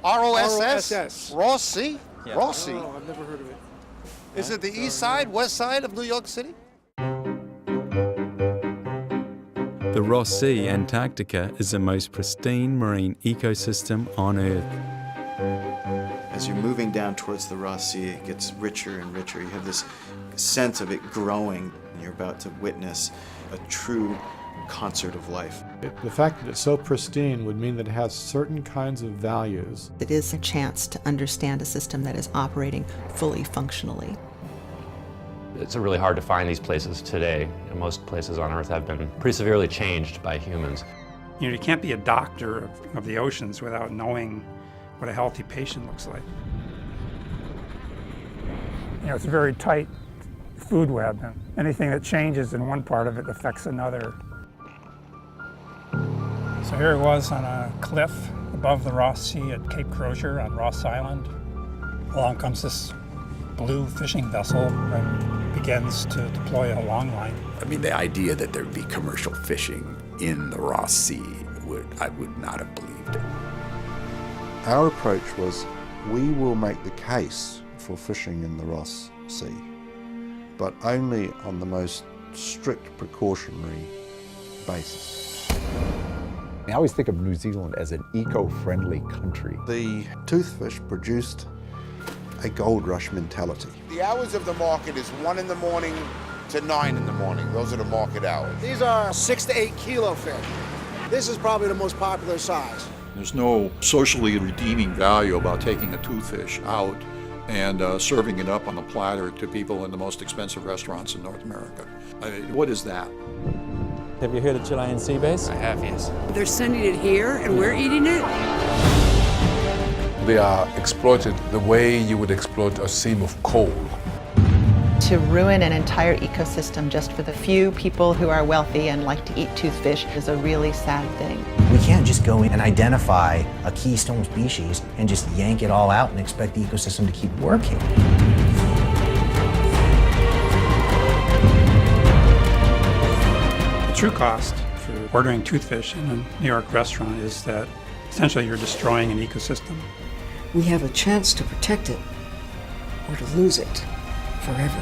ROSS? Ross Sea? Yeah. Ross Sea? Oh, I've never heard of it. Is it the east side, west side of New York City? The Ross Sea, Antarctica, is the most pristine marine ecosystem on Earth. As you're moving down towards the Ross Sea, it gets richer and richer. You have this sense of it growing, and you're about to witness a true concert of life. The fact that it's so pristine would mean that it has certain kinds of values. It is a chance to understand a system that is operating fully functionally. It's really hard to find these places today. Most places on Earth have been pretty severely changed by humans. You can't be a doctor of the oceans without knowing what a healthy patient looks like. It's a very tight food web, and anything that changes in one part of it affects another. So here it was on a cliff above the Ross Sea at Cape Crozier on Ross Island. Along comes this blue fishing vessel and begins to deploy a long line. I mean, the idea that there'd be commercial fishing in the Ross Sea, I would not have believed it. Our approach was, we will make the case for fishing in the Ross Sea, but only on the most strict precautionary basis. I always think of New Zealand as an eco-friendly country. The toothfish produced a gold rush mentality. The hours of the market is 1 in the morning to 9 in the morning. Those are the market hours. These are 6 to 8 kilo fish. This is probably the most popular size. There's no socially redeeming value about taking a toothfish out and serving it up on a platter to people in the most expensive restaurants in North America. I mean, what is that? Have you heard of Chilean sea bass? I have, yes. They're sending it here and we're eating it. They are exploited the way you would exploit a seam of coal. To ruin an entire ecosystem just for the few people who are wealthy and like to eat toothfish is a really sad thing. We can't just go in and identify a keystone species and just yank it all out and expect the ecosystem to keep working. The true cost for ordering toothfish in a New York restaurant is that essentially you're destroying an ecosystem. We have a chance to protect it or to lose it forever.